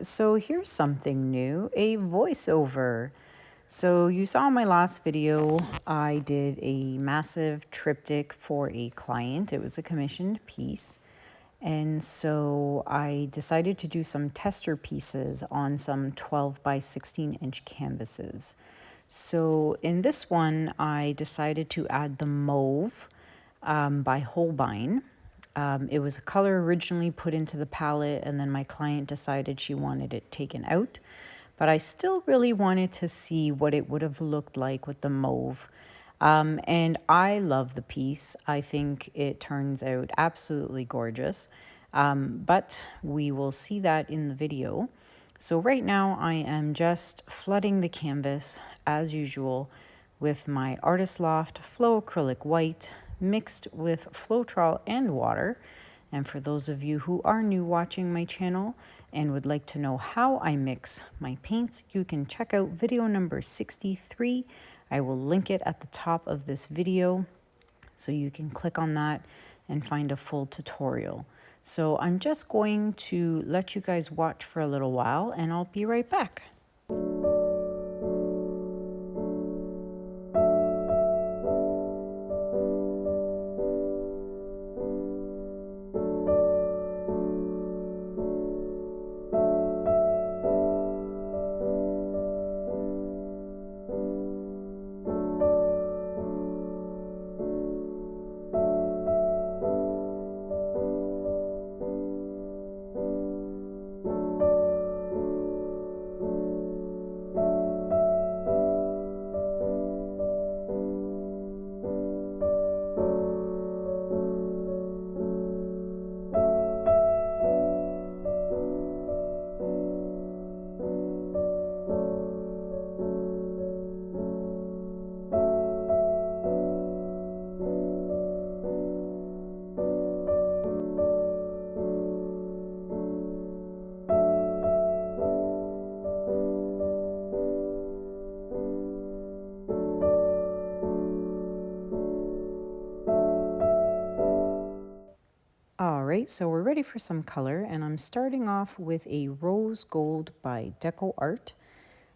So here's something new, a voiceover. So you saw in my last video, I did a massive triptych for a client. It was a commissioned piece. And so I decided to do some tester pieces on some 12 by 16 inch canvases. So in this one, I decided to add the Mauve by Holbein. It was a color originally put into the palette, and then my client decided she wanted it taken out. But I still really wanted to see what it would have looked like with the Mauve. And I love the piece. I think it turns out absolutely gorgeous. But we will see that in the video. So right now I am just flooding the canvas as usual with my Artist Loft Flow Acrylic White mixed with Floetrol and water. And for those of you who are new watching my channel and would like to know how I mix my paints, you can check out video number 63. I will link it at the top of this video, so you can click on that and find a full tutorial. So I'm just going to let you guys watch for a little while and I'll be right back. All right, so we're ready for some color, and I'm starting off with a Rose Gold by DecoArt,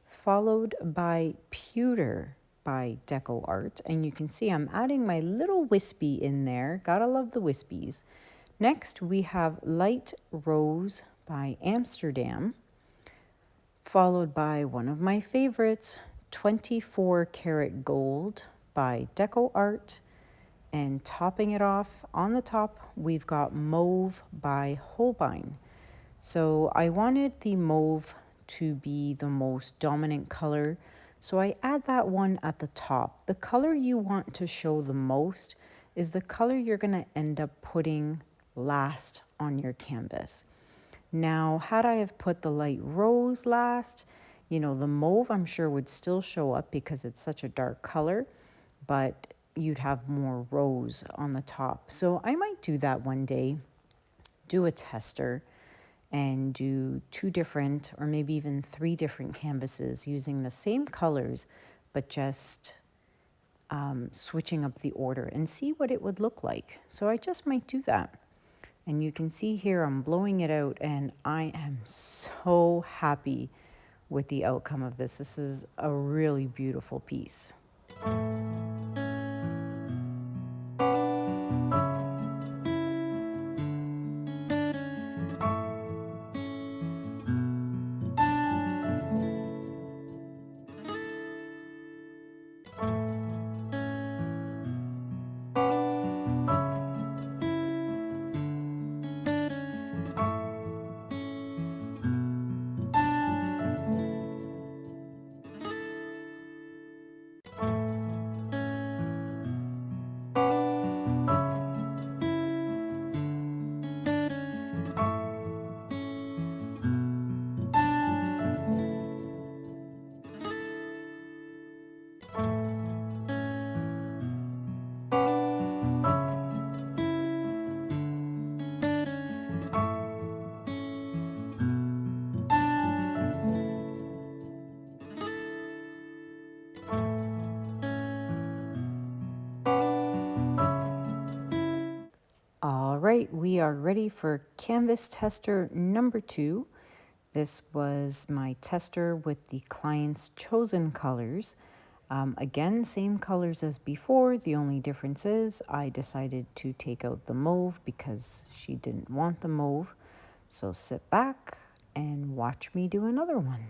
followed by Pewter by DecoArt. And you can see I'm adding my little wispy in there. Gotta love the wispies. Next, we have Light Rose by Amsterdam, followed by one of my favorites, 24 Karat Gold by DecoArt. And topping it off on the top, we've got Mauve by Holbein. So I wanted the Mauve to be the most dominant color, so I add that one at the top. The color you want to show the most is the color you're gonna end up putting last on your canvas. Now, had I have put the light rose last, you know, the Mauve I'm sure would still show up because it's such a dark color, but you'd have more rose on the top. So I might do that one day, do a tester and do 2 different or maybe even 3 different canvases using the same colors, but just switching up the order and see what it would look like. So I just might do that. And you can see here I'm blowing it out and I am so happy with the outcome of this. This is a really beautiful piece. All right, we are ready for canvas tester number 2. This was my tester with the client's chosen colors. Again, same colors as before. The only difference is I decided to take out the mauve because she didn't want the mauve. So sit back and watch me do another one.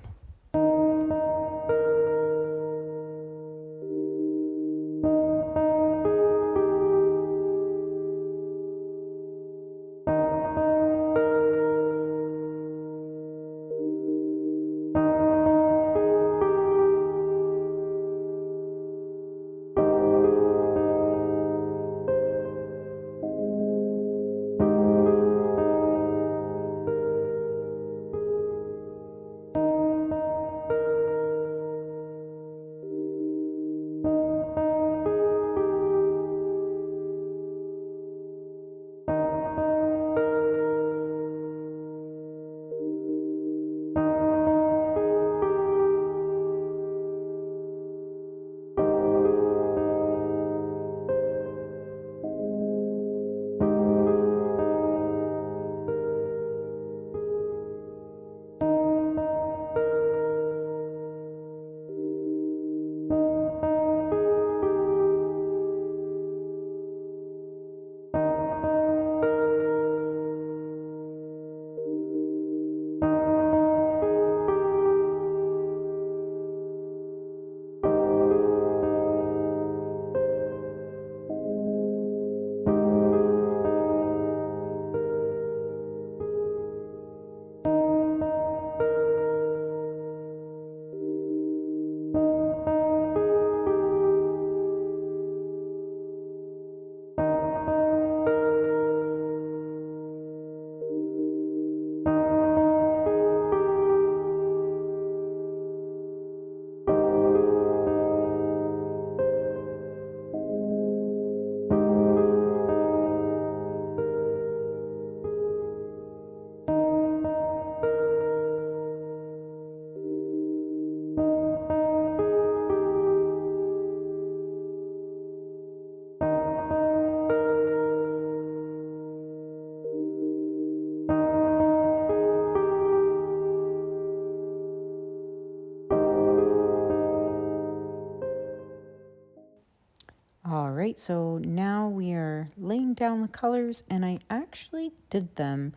All right, so now we are laying down the colors, and I actually did them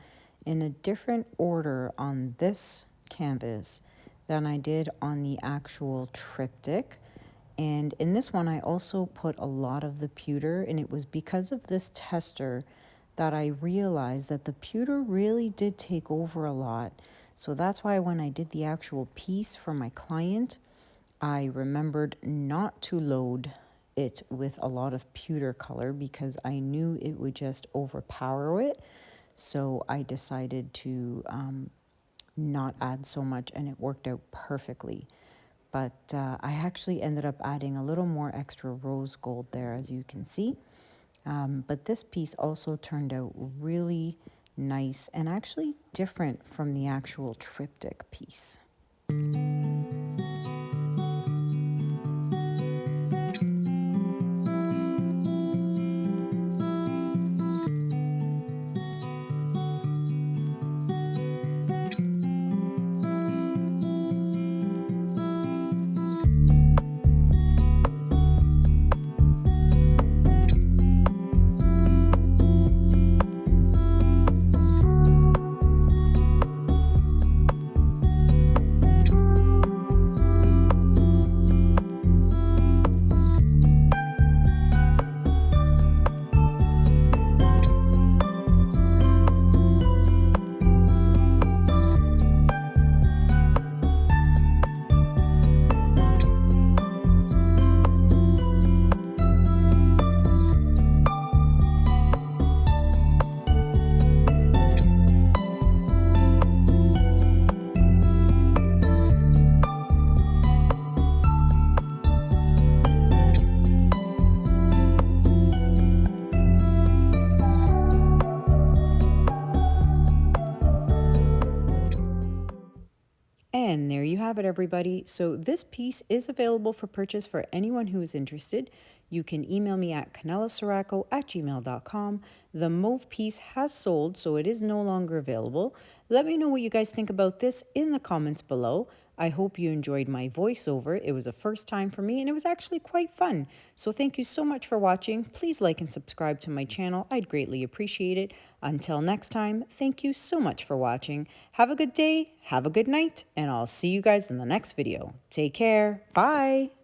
in a different order on this canvas than I did on the actual triptych. And in this one, I also put a lot of the pewter, and it was because of this tester that I realized that the pewter really did take over a lot. So that's why when I did the actual piece for my client, I remembered not to load it with a lot of pewter color because I knew it would just overpower it. So I decided to not add so much, and it worked out perfectly. But I actually ended up adding a little more extra rose gold there, as you can see. But this piece also turned out really nice and actually different from the actual triptych piece. have it, everybody. So this piece is available for purchase for anyone who is interested. You can email me at kanellasciraco@gmail.com. The mauve piece has sold, so it is no longer available. Let me know what you guys think about this in the comments below. I hope you enjoyed my voiceover. It was a first time for me and it was actually quite fun. So thank you so much for watching. Please like and subscribe to my channel. I'd greatly appreciate it. Until next time, thank you so much for watching. Have a good day, have a good night, and I'll see you guys in the next video. Take care. Bye.